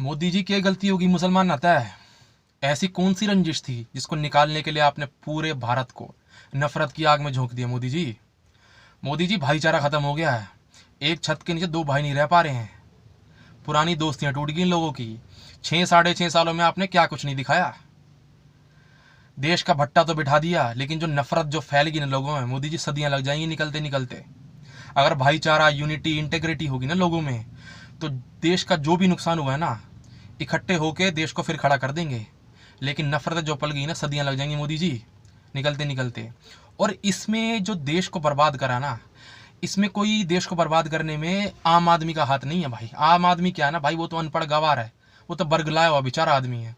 मोदी जी की गलती होगी मुसलमान आता है? ऐसी कौन सी रंजिश थी जिसको निकालने के लिए आपने पूरे भारत को नफरत की आग में झोंक दिया? मोदी जी, मोदी जी, भाईचारा खत्म हो गया है। एक छत के नीचे दो भाई नहीं रह पा रहे हैं। पुरानी दोस्तियां टूट गई इन लोगों की। 6 साढ़े 6 सालों में आपने क्या कुछ नहीं दिखाया। देश का भट्टा तो बिठा दिया, लेकिन जो नफरत जो फैल गई ना लोगों में, मोदी जी सदियां लग जाएंगी निकलते निकलते। अगर भाईचारा, यूनिटी, इंटेग्रिटी होगी ना लोगों में, तो देश का जो भी नुकसान हुआ है ना, इकट्ठे होके देश को फिर खड़ा कर देंगे। लेकिन नफरत जो पल गई ना, सदियां लग जाएंगी मोदी जी निकलते निकलते। और इसमें जो देश को बर्बाद करा ना, इसमें कोई देश को बर्बाद करने में आम आदमी का हाथ नहीं है भाई। आम आदमी क्या है ना भाई, वो तो अनपढ़ गवार है, वो तो बरगलाया हुआ बेचारा आदमी है।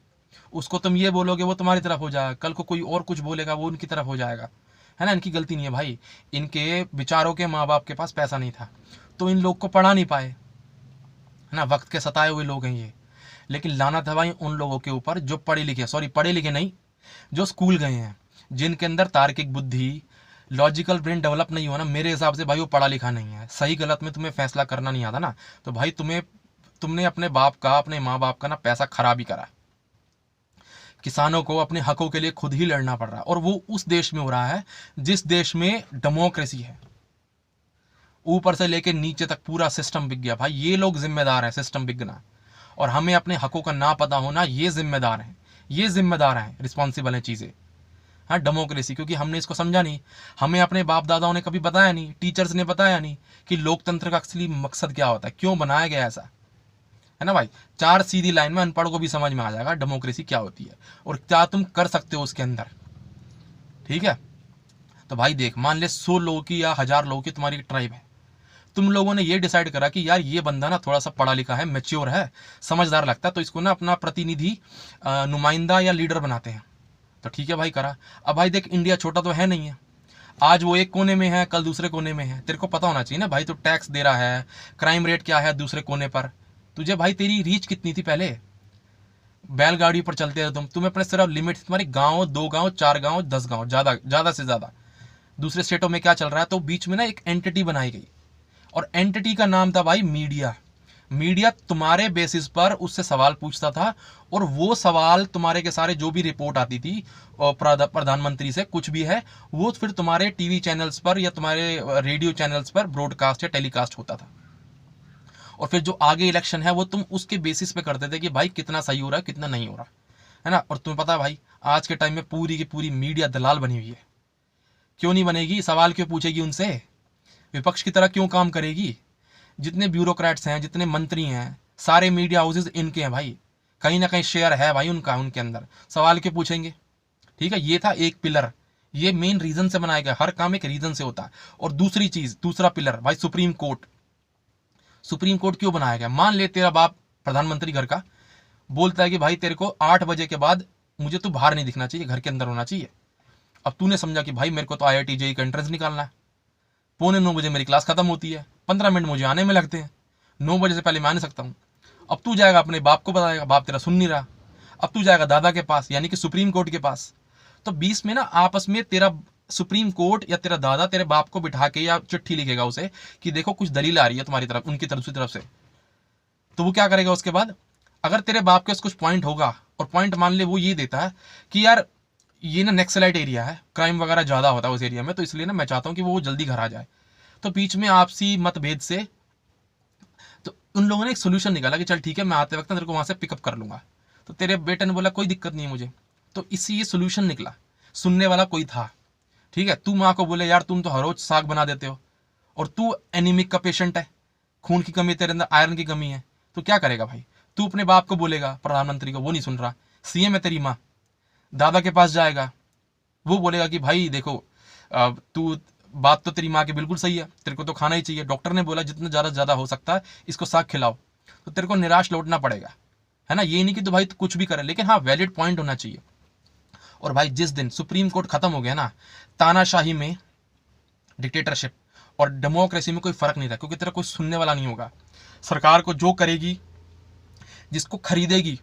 उसको तुम ये बोलोगे वो तुम्हारी तरफ हो जाएगा, कल को कोई और कुछ बोलेगा वो उनकी तरफ हो जाएगा। है ना, इनकी गलती नहीं है भाई। इनके बेचारों के माँ बाप के पास पैसा नहीं था, तो इन लोग को पढ़ा नहीं पाए। है ना, वक्त के सताए हुए लोग हैं ये। लेकिन लानत है भाई उन लोगों के ऊपर जो पढ़े लिखे, सॉरी पढ़े लिखे नहीं, जो स्कूल गए हैं, जिनके अंदर तार्किक बुद्धि, लॉजिकल ब्रेन डेवलप नहीं हुआ ना। मेरे हिसाब से भाई वो पढ़ा लिखा नहीं है। सही गलत में तुम्हें फैसला करना नहीं आता ना, तो भाई तुमने अपने बाप का, अपने माँ बाप का ना पैसा खराब ही करा। किसानों को अपने हकों के लिए खुद ही लड़ना पड़ रहा है, और वो उस देश में हो रहा है जिस देश में डेमोक्रेसी है। ऊपर से लेके नीचे तक पूरा सिस्टम बिक गया भाई। ये लोग जिम्मेदार हैं सिस्टम बिकना, और हमें अपने हकों का ना पता होना, ये जिम्मेदार हैं, ये जिम्मेदार हैं, रिस्पॉन्सिबल हैं चीज़ें। हाँ, डेमोक्रेसी, क्योंकि हमने इसको समझा नहीं। हमें अपने बाप दादाओं ने कभी बताया नहीं, टीचर्स ने बताया नहीं कि लोकतंत्र का असली मकसद क्या होता है, क्यों बनाया गया ऐसा। है ना भाई, 4 सीधी लाइन में अनपढ़ को भी समझ में आ जाएगा डेमोक्रेसी क्या होती है और क्या तुम कर सकते हो उसके अंदर। ठीक है, तो भाई देख, मान ले 100 लोगों की या 1000 लोगों की तुम्हारी ट्राइब है। तुम लोगों ने ये डिसाइड करा कि यार ये बंदा ना थोड़ा सा पढ़ा लिखा है, मैच्योर है, समझदार लगता है, तो इसको ना अपना प्रतिनिधि, नुमाइंदा या लीडर बनाते हैं। तो ठीक है भाई, करा। अब भाई देख, इंडिया छोटा तो है नहीं है। आज वो एक कोने में है, कल दूसरे कोने में है। तेरे को पता होना चाहिए ना भाई, तो टैक्स दे रहा है, क्राइम रेट क्या है दूसरे कोने पर। तुझे भाई, तेरी रीच कितनी थी पहले? बैलगाड़ी पर चलते थे तुम्हें अपने सिर्फ लिमिट, तुम्हारी गांव, 2 गांव, 4 गांव, 10 गांव, ज्यादा ज्यादा से ज्यादा। दूसरे स्टेटों में क्या चल रहा है, तो बीच में ना एक एंटिटी बनाई गई, और एंटिटी का नाम था भाई मीडिया। मीडिया तुम्हारे बेसिस पर उससे सवाल पूछता था, और वो सवाल तुम्हारे के सारे जो भी रिपोर्ट आती थी और प्रधानमंत्री से कुछ भी है, वो फिर तुम्हारे टीवी चैनल्स पर या तुम्हारे रेडियो चैनल्स पर ब्रॉडकास्ट या टेलीकास्ट होता था। और फिर जो आगे इलेक्शन है वो तुम उसके बेसिस पे करते थे कि भाई कितना सही हो रहा है, कितना नहीं हो रहा है ना। और तुम्हें पता है भाई, आज के टाइम में पूरी की पूरी मीडिया दलाल बनी हुई है। क्यों नहीं बनेगी? सवाल क्यों पूछेगी उनसे? विपक्ष की तरह क्यों काम करेगी? जितने ब्यूरोक्रेट्स हैं, जितने मंत्री हैं, सारे मीडिया हाउसेज इनके हैं भाई। कहीं ना कहीं शेयर है भाई उनका, उनके अंदर। सवाल क्यों पूछेंगे? ठीक है, ये था एक पिलर। ये मेन रीजन से बनाया गया, हर काम एक रीजन से होता है। और दूसरी चीज, दूसरा पिलर भाई, सुप्रीम कोर्ट। सुप्रीम कोर्ट क्यों बनाया गया? मान ले तेरा बाप प्रधानमंत्री घर का बोलता है कि भाई तेरे को 8 बजे के बाद मुझे तो बाहर नहीं दिखना चाहिए, घर के अंदर होना चाहिए। अब तूने समझा कि भाई मेरे को तो IIT JEE का एंट्रेंस निकालना है, 8:45 मेरी क्लास खत्म होती है, 15 मिनट मुझे आने में लगते हैं, 9 बजे से पहले मैं आ नहीं सकता हूँ। अब तू जाएगा अपने बाप को बताएगा, बाप तेरा सुन नहीं रहा। अब तू जाएगा दादा के पास, यानी कि सुप्रीम कोर्ट के पास। तो बीच में ना आपस में तेरा सुप्रीम कोर्ट या तेरा दादा तेरे बाप को बिठा के या चिट्ठी लिखेगा उसे कि देखो कुछ दलील आ रही है तुम्हारी तरफ, उनकी तरफ से। तो वो क्या करेगा उसके बाद? अगर तेरे बाप के पास कुछ पॉइंट होगा, और पॉइंट मान ले वो ये देता है कि यार ये ना नक्सलाइट एरिया है, क्राइम वगैरह ज्यादा होता है उस एरिया में, तो इसलिए ना मैं चाहता हूँ कि वो जल्दी घर आ जाए। तो बीच में आपसी मतभेद से तो उन लोगों ने एक सोल्यूशन निकाला कि चल ठीक है, मैं आते वक्त तेरे को वहां से पिकअप कर लूंगा। तो तेरे बेटे ने बोला कोई दिक्कत नहीं है मुझे। तो इससे ये सोल्यूशन निकला, सुनने वाला कोई था। ठीक है, तू माँ को बोले यार तुम तो हर रोज साग बना देते हो, और तू एनीमिक का पेशेंट है, खून की कमी, तेरे अंदर आयरन की कमी है, तो क्या करेगा भाई? तू अपने बाप को बोलेगा, प्रधानमंत्री को, वो नहीं सुन रहा। CM है तेरी माँ, दादा के पास जाएगा, वो बोलेगा कि भाई देखो, तू, बात तो तेरी माँ की बिल्कुल सही है, तेरे को तो खाना ही चाहिए, डॉक्टर ने बोला जितना ज़्यादा से ज़्यादा हो सकता है इसको साग खिलाओ। तो तेरे को निराश लौटना पड़ेगा। है ना, ये नहीं कि तो भाई तू कुछ भी करे, लेकिन हाँ वैलिड पॉइंट होना चाहिए। और भाई जिस दिन सुप्रीम कोर्ट खत्म हो गया ना, तानाशाही में, डिक्टेटरशिप और डेमोक्रेसी में कोई फर्क नहीं था, क्योंकि तेरा कोई सुनने वाला नहीं होगा। सरकार को जो करेगी, जिसको खरीदेगी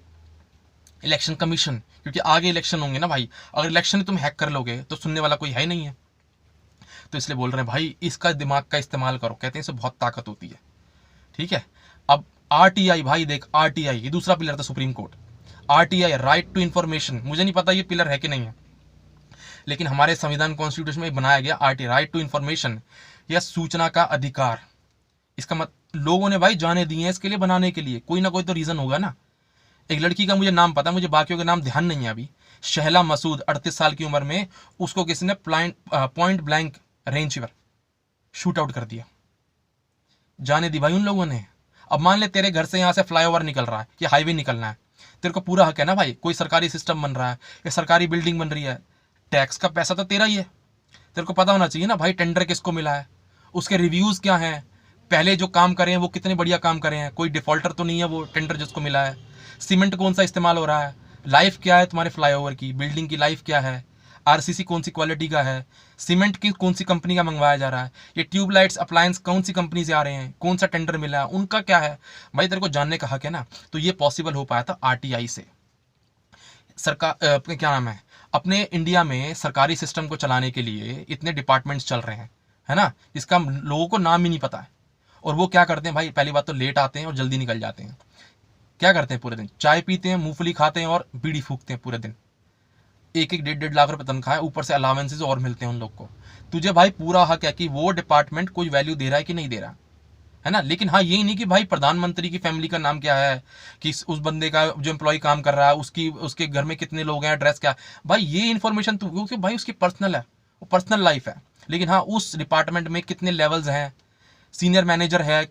इलेक्शन कमीशन, क्योंकि आगे इलेक्शन होंगे ना भाई, अगर इलेक्शन तुम हैक कर लोगे तो सुनने वाला कोई है ही नहीं है। तो इसलिए बोल रहे हैं भाई, इसका दिमाग का इस्तेमाल करो, कहते हैं इससे बहुत ताकत होती है। ठीक है, अब आरटीआई भाई देख, आरटीआई ये दूसरा पिलर था Supreme Court. RTI, right to information, मुझे नहीं पता ये पिलर है कि नहीं है, लेकिन हमारे संविधान कॉन्स्टिट्यूशन में बनाया गया आरटी, राइट टू इंफॉर्मेशन, या सूचना का अधिकार। इसका मत लोगों ने भाई जाने दिए हैं इसके लिए, बनाने के लिए कोई ना कोई तो रीजन होगा ना। एक लड़की का मुझे नाम पता, मुझे बाकियों के नाम ध्यान नहीं है अभी। शहला मसूद, 38 साल की उम्र में उसको किसी ने पॉइंट ब्लैंक रेंज पर शूट आउट कर दिया। जाने दी भाई उन लोगों ने। अब मान ले तेरे घर से यहाँ से फ्लाईओवर निकल रहा है या हाईवे निकलना है, तेरे को पूरा हक है ना भाई, कोई सरकारी सिस्टम बन रहा है या सरकारी बिल्डिंग बन रही है, टैक्स का पैसा तो तेरा ही है, तेरे को पता होना चाहिए ना भाई टेंडर किसको मिला है, उसके रिव्यूज क्या हैं, पहले जो काम करे हैं वो कितने बढ़िया काम करे हैं, कोई डिफॉल्टर तो नहीं है वो टेंडर जिसको मिला है, सीमेंट कौन सा इस्तेमाल हो रहा है, लाइफ क्या है तुम्हारे फ्लाईओवर की, बिल्डिंग की लाइफ क्या है, आरसीसी कौन सी क्वालिटी का है, सीमेंट की कौन सी कंपनी का मंगवाया जा रहा है, ये ट्यूबलाइट्स अप्लायंस कौन सी कंपनी से आ रहे हैं, कौन सा टेंडर मिला है, उनका क्या है भाई, तेरे को जानने का हक है ना। तो ये पॉसिबल हो पाया था आरटीआई से। सरकार क्या नाम है, अपने इंडिया में सरकारी सिस्टम को चलाने के लिए इतने डिपार्टमेंट्स चल रहे हैं, है ना, जिसका लोगों को नाम ही नहीं पता है। और वो क्या करते हैं भाई, पहली बात तो लेट आते हैं और जल्दी निकल जाते हैं। क्या करते हैं पूरे दिन, चाय पीते हैं, मूंगफली खाते हैं और बीड़ी फूकते हैं पूरे दिन। 1-1 1.5 लाख रुपए तनख्वाह है, ऊपर से अलावेंसेज और मिलते हैं उन लोग को। तुझे भाई पूरा हक है कि वो डिपार्टमेंट कोई वैल्यू दे रहा है कि नहीं दे रहा, है ना। लेकिन हाँ ये नहीं कि भाई प्रधानमंत्री की फैमिली का नाम क्या है, कि उस बंदे का जो एम्प्लॉय काम कर रहा है उसके घर में कितने लोग हैं, एड्रेस क्या है, भाई ये इन्फॉर्मेशन तो क्योंकि भाई उसकी पर्सनल है, वो पर्सनल लाइफ है। लेकिन हाँ उस डिपार्टमेंट में कितने लेवल्स हैं, सीनियर मैनेजर है,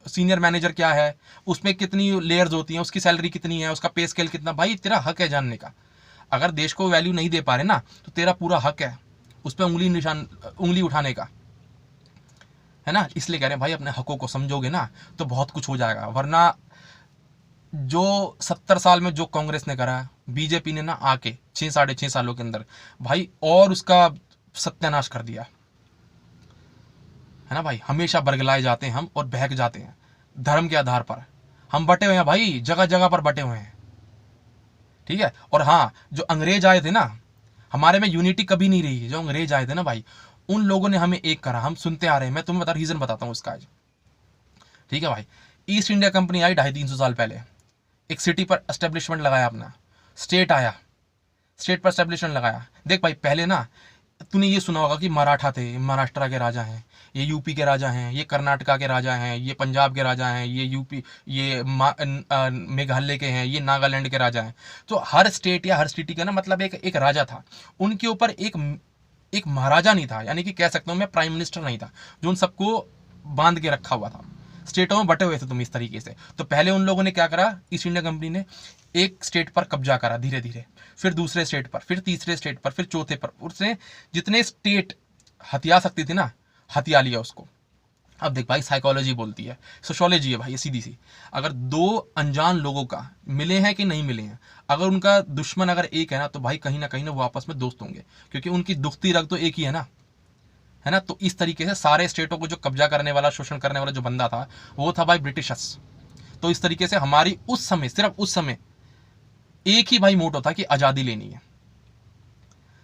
सीनियर मैनेजर क्या है, उसमें कितनी लेयर्स होती हैं, उसकी सैलरी कितनी है, उसका पे स्केल कितना, भाई तेरा हक है जानने का। अगर देश को वैल्यू नहीं दे पा रहे ना तो तेरा पूरा हक है उस पर उंगली उठाने का, है ना। इसलिए कह रहे हैं भाई अपने हकों को समझोगे ना तो बहुत कुछ हो जाएगा। वरना जो 70 साल में जो कांग्रेस ने करा, बीजेपी ने ना आके 6 साढ़े 6 सालों के अंदर भाई और उसका सत्यानाश कर दिया, है ना भाई। हमेशा बरगलाए जाते हैं हम और बहक जाते हैं धर्म के आधार पर, हम बटे हुए हैं भाई, जगह जगह पर बटे हुए हैं, ठीक है। और हाँ जो अंग्रेज आए थे ना, हमारे में यूनिटी कभी नहीं रही है। जो अंग्रेज आए थे ना भाई, उन लोगों ने हमें एक करा, हम सुनते आ रहे हैं। मैं तुम्हें रीजन बताता हूँ इसका आज, ठीक है भाई। ईस्ट इंडिया कंपनी आई 250-300 साल पहले, एक सिटी पर एस्टेब्लिशमेंट लगाया अपना, स्टेट आया, स्टेट पर एस्टेब्लिशमेंट लगाया। देख भाई पहले ना तूने ये सुना होगा कि मराठा थे, महाराष्ट्र के राजा हैं, ये यूपी के राजा हैं, ये कर्नाटका के राजा हैं, ये पंजाब के राजा हैं, ये यूपी, ये मेघालय के हैं, ये नागालैंड के राजा हैं। तो हर स्टेट या हर सिटी का ना मतलब एक राजा था, उनके ऊपर एक महाराजा नहीं था, यानी कि कह सकता हूँ मैं प्राइम मिनिस्टर नहीं था जो उन सबको बांध के रखा हुआ था। स्टेटों में बटे हुए थे तुम इस तरीके से। तो पहले उन लोगों ने क्या करा, ईस्ट इंडिया कंपनी ने एक स्टेट पर कब्जा करा धीरे धीरे, फिर दूसरे स्टेट पर, फिर तीसरे स्टेट पर, फिर चौथे पर। उसने जितने स्टेट हथिया सकती थी ना, हथिया लिया उसको। अब देख भाई साइकोलॉजी बोलती है, सोशोलॉजी है भाई, ये सीधी सी। अगर दो अनजान लोगों का मिले हैं कि नहीं मिले हैं, अगर उनका दुश्मन अगर एक है ना तो भाई कहीं ना वो आपस में दोस्त होंगे, क्योंकि उनकी दुखती रग तो एक ही है ना, है ना। तो इस तरीके से सारे स्टेटों को जो कब्जा करने वाला, शोषण करने वाला जो बंदा था वो था भाई ब्रिटिशर्स। तो इस तरीके से हमारी उस समय, सिर्फ उस समय एक ही भाई मोटो था कि आज़ादी लेनी है।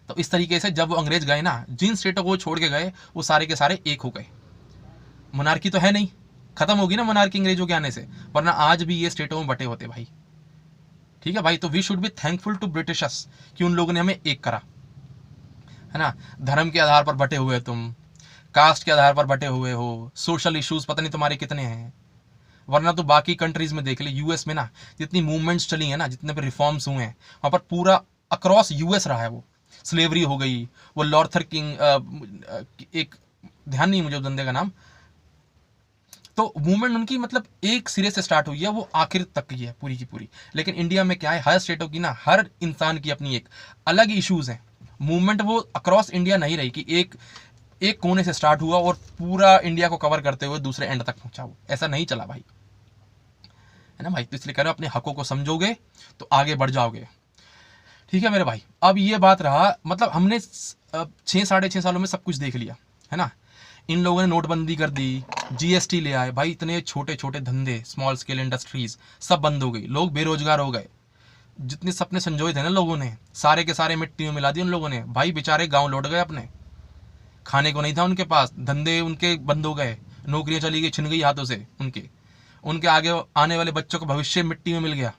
तो इस तरीके से जब वो अंग्रेज गए ना, जिन स्टेटों को वो छोड़ के गए वो सारे के सारे एक हो गए। मोनार्की तो है नहीं, खत्म होगी ना मोनार्की अंग्रेजों के आने से, वरना आज भी ये स्टेटों में बटे होते भाई, ठीक है भाई। तो we should be thankful to Britishers कि उन लोगों ने हमें एक करा, है ना। धर्म के आधार पर बटे हुए तुम, कास्ट के आधार पर बटे हुए हो, सोशल इश्यूज पता नहीं तुम्हारे कितने हैं। वरना तो बाकी कंट्रीज में देख ले, यूएस में ना जितनी मूवमेंट्स चली है ना, जितने पर रिफॉर्म्स हुए हैं, वहां पर पूरा अक्रॉस यूएस रहा है वो। स्लेवरी हो गई, वो लॉर्थर किंग, एक ध्यान नहीं मुझे उस बंदे का नाम। तो मूवमेंट उनकी मतलब एक सिरे से स्टार्ट हुई है, वो आखिर तक की है पूरी की पूरी। लेकिन इंडिया में क्या है, हर स्टेटों की ना, हर इंसान की अपनी एक अलग इश्यूज हैं। मूवमेंट वो अक्रॉस इंडिया नहीं रही कि एक कोने से स्टार्ट हुआ और पूरा इंडिया को कवर करते हुए दूसरे एंड तक पहुंचा, वो ऐसा नहीं चला भाई, है ना भाई। तो इसलिए कह रहे हो अपने हकों को समझोगे तो आगे बढ़ जाओगे, ठीक है मेरे भाई। अब ये बात रहा, मतलब हमने 6 साढ़े 6 सालों में सब कुछ देख लिया, है ना। इन लोगों ने नोटबंदी कर दी, जीएसटी ले आए भाई, इतने छोटे छोटे धंधे, स्मॉल स्केल इंडस्ट्रीज सब बंद हो गई, लोग बेरोजगार हो गए। जितने सपने संजोए थे ना लोगों ने, सारे के सारे मिट्टी में मिला दिए उन लोगों ने भाई। बेचारे गांव लौट गए अपने, खाने को नहीं था उनके पास, धंधे उनके बंद हो गए, नौकरियां चली गई, छिन गई हाथों से उनके। उनके आगे आने वाले बच्चों का भविष्य मिट्टी में मिल गया,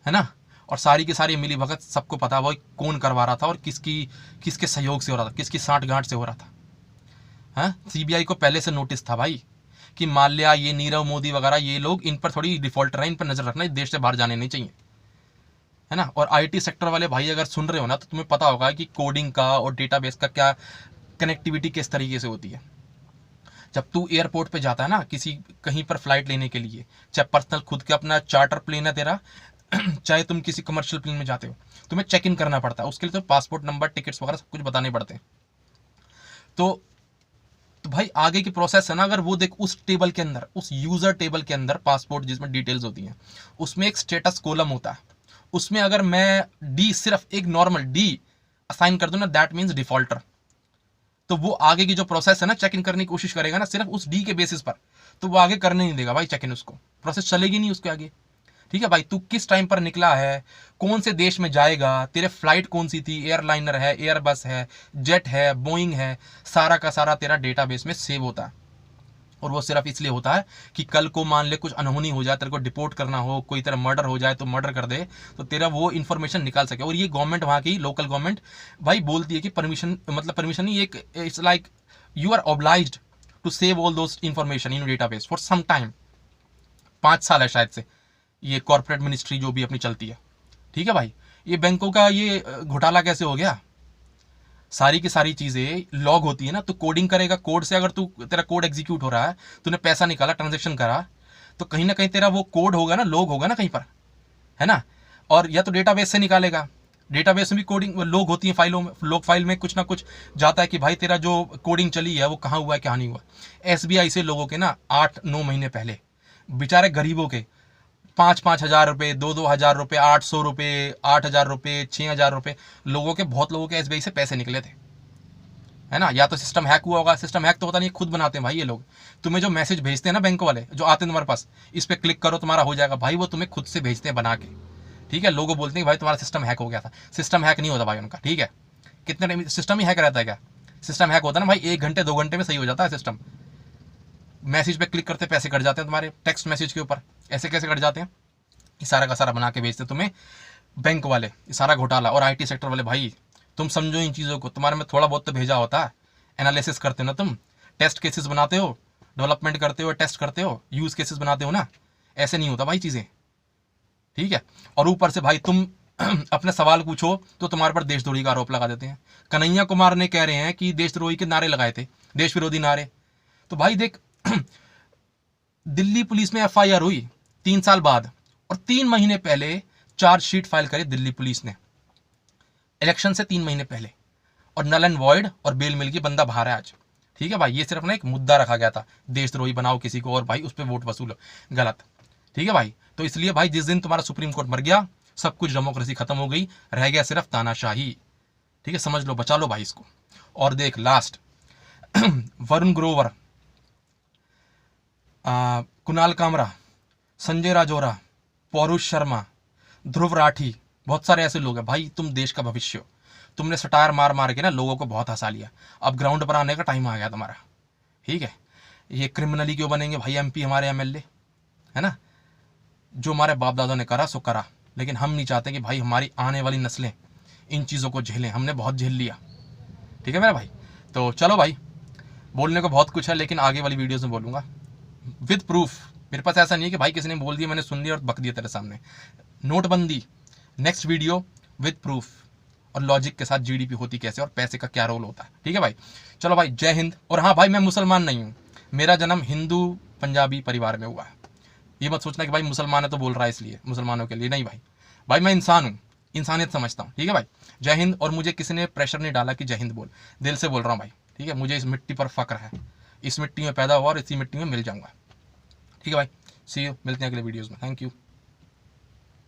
है ना। और सारी की सारी मिली भगत सबको पता वो कौन करवा रहा था और किसके सहयोग से हो रहा था, किसकी साठगांठ से हो रहा था। हाँ, सीबीआई को पहले से नोटिस था भाई कि माल्या, ये नीरव मोदी वगैरह, ये लोग, इन पर थोड़ी डिफॉल्टर है, इन पर नजर रखना, इस देश से बाहर जाने नहीं चाहिए, है ना। और आईटी सेक्टर वाले भाई अगर सुन रहे हो ना, तो तुम्हें पता होगा कि कोडिंग का और डेटाबेस का क्या कनेक्टिविटी किस तरीके से होती है। जब तू एयरपोर्ट पे जाता है ना, किसी कहीं पर फ्लाइट लेने के लिए, चाहे पर्सनल खुद का अपना चार्टर प्लेन है तेरा चाहे तुम किसी कमर्शियल प्लेन में जाते हो, तुम्हें चेक इन करना पड़ता है। उसके लिए तो पासपोर्ट नंबर, टिकट्स वगैरह सब कुछ बताने पड़ते हैं। तो भाई आगे की प्रोसेस है ना, अगर वो देख उस टेबल के अंदर, उस यूजर टेबल के अंदर, पासपोर्ट जिसमें डिटेल्स होती हैं, उसमें एक स्टेटस कॉलम होता है। उसमें अगर मैं डी, सिर्फ एक नॉर्मल डी असाइन कर दूं ना, दैट मीन्स डिफॉल्टर। तो वो आगे की जो प्रोसेस है ना, चेक इन करने की कोशिश करेगा ना सिर्फ उस डी के बेसिस पर, तो वो आगे करने नहीं देगा भाई चेक इन, उसको प्रोसेस चलेगी नहीं उसके आगे। ठीक है भाई, तू किस टाइम पर निकला है, कौन से देश में जाएगा, तेरे फ्लाइट कौन सी थी, एयरलाइनर है, एयरबस है, जेट है, बोइंग है, सारा का सारा तेरा डेटाबेस में सेव होता है। और वो सिर्फ इसलिए होता है कि कल को मान ले कुछ अनहोनी हो जाए, तेरे को डिपोर्ट करना हो, कोई तेरा मर्डर हो जाए तो मर्डर कर दे, तो तेरा वो इन्फॉर्मेशन निकाल सके। और ये गवर्नमेंट, वहाँ की लोकल गवर्नमेंट भाई बोलती है कि परमिशन, मतलब परमिशन नहीं, एक it's like you are obliged to save all those information in database for some time. 5 साल है शायद से ये कॉर्पोरेट मिनिस्ट्री जो भी अपनी चलती है। ठीक है भाई, ये बैंकों का ये घोटाला कैसे हो गया, सारी की सारी चीजें लॉग होती है ना, तो कोडिंग करेगा, कोड से अगर तू, तेरा कोड एग्जीक्यूट हो रहा है, तूने पैसा निकाला, ट्रांजेक्शन करा, तो कहीं ना कहीं तेरा वो कोड होगा ना, लॉग होगा ना कहीं पर, है ना। और या तो डेटाबेस से निकालेगा, डेटाबेस में भी कोडिंग लॉग होती है, फाइलों में, लॉग फाइल में कुछ ना कुछ जाता है कि भाई तेरा जो कोडिंग चली है वो कहाँ हुआ है, क्या नहीं हुआ। एसबीआई से लोगों के ना 8-9 महीने पहले बेचारे गरीबों के 5-5 हजार रुपये, 2-2 हजार रुपये, 800 रुपये, 8 हजार रुपये, 6 हजार रुपये, लोगों के, बहुत लोगों के एसबीआई से पैसे निकले थे, है ना। या तो सिस्टम हैक हुआ होगा, सिस्टम हैक तो होता नहीं, खुद बनाते हैं भाई ये लोग। तुम्हें जो मैसेज भेजते हैं ना बैंक वाले, जो आते हैं तुम्हारे पास, इस पर क्लिक करो तुम्हारा हो जाएगा, भाई वो तुम्हें खुद से भेजते हैं बना के। ठीक है, लोगों बोलते हैं भाई तुम्हारा सिस्टम हैक हो गया था, सिस्टम हैक नहीं होता भाई उनका। ठीक है, कितने टाइम सिस्टम ही हैक रहता है क्या, सिस्टम हैक होता है ना भाई 1 घंटे 2 घंटे में सही हो जाता है सिस्टम। मैसेज पे क्लिक करते पैसे कट जाते हैं तुम्हारे, टेक्स्ट मैसेज के ऊपर, ऐसे कैसे कट जाते हैं, सारा का सारा बना के भेजते तुम्हें बैंक वाले, सारा घोटाला। और आईटी सेक्टर वाले भाई, तुम समझो इन चीज़ों को, तुम्हारे में थोड़ा बहुत तो भेजा होता है, एनालिसिस करते हो ना तुम, टेस्ट केसेस बनाते हो, डेवलपमेंट करते हो, टेस्ट करते हो, यूज केसेस बनाते हो ना, ऐसे नहीं होता भाई चीज़ें। ठीक है, और ऊपर से भाई तुम अपने सवाल पूछो तो तुम्हारे पर देशद्रोही का आरोप लगा देते हैं। कन्हैया कुमार ने कह रहे हैं कि देशद्रोही के नारे लगाए थे, देश विरोधी नारे। तो भाई देख दिल्ली पुलिस में एफआईआर हुई 3 साल बाद, और 3 महीने पहले चार्जशीट फाइल करी दिल्ली पुलिस ने, इलेक्शन से 3 महीने पहले, और नल एंड वॉइड और बेल मिल गई, बंदा बाहर है आज। ठीक है भाई, ये सिर्फ ना एक मुद्दा रखा गया था, देशद्रोही बनाओ किसी को और भाई उस पर वोट वसूलो, गलत। ठीक है भाई, तो इसलिए भाई जिस दिन तुम्हारा सुप्रीम कोर्ट मर गया, सब कुछ डेमोक्रेसी खत्म हो गई, रह गया सिर्फ तानाशाही। ठीक है, समझ लो, बचा लो भाई इसको। और देख लास्ट वरुण ग्रोवर, कुणाल कामरा, संजय राजौरा, पौरुष शर्मा, ध्रुव राठी, बहुत सारे ऐसे लोग हैं भाई, तुम देश का भविष्य हो। तुमने सटायर मार मार के ना लोगों को बहुत हंसा लिया, अब ग्राउंड पर आने का टाइम आ गया तुम्हारा। ठीक है, ये क्रिमिनली क्यों बनेंगे भाई एमपी, हमारे एमएलए, है ना। जो हमारे बाप दादा ने करा सो करा, लेकिन हम नहीं चाहते कि भाई हमारी आने वाली नस्लें इन चीज़ों को झेलें, हमने बहुत झेल लिया। ठीक है मेरा भाई, तो चलो भाई, बोलने को बहुत कुछ है, लेकिन आगे वाली वीडियोज़ में बोलूँगा विद प्रूफ। मेरे पास ऐसा नहीं है कि भाई किसी ने बोल दिया मैंने सुन लिया और बक दिया तेरे सामने। नोटबंदी, नेक्स्ट वीडियो विद प्रूफ और लॉजिक के साथ, जीडीपी होती कैसे और पैसे का क्या रोल होता है। ठीक है भाई, चलो भाई, जय हिंद। और हाँ भाई, मैं मुसलमान नहीं हूँ, मेरा जन्म हिंदू पंजाबी परिवार में हुआ है। ये मत सोचना कि भाई मुसलमान है तो बोल रहा है इसलिए मुसलमानों के लिए, नहीं भाई, भाई मैं इंसान हूँ, इंसानियत समझता हूँ। ठीक है भाई, जय हिंद। और मुझे किसी ने प्रेशर नहीं डाला कि जय हिंद बोल, दिल से बोल रहा हूँ भाई। ठीक है, मुझे इस मिट्टी पर फक्र है, इस मिट्टी में पैदा हुआ और इसी मिट्टी में मिल जाऊंगा। ठीक है भाई, सी यू, मिलते हैं अगले वीडियोज़ में, थैंक यू।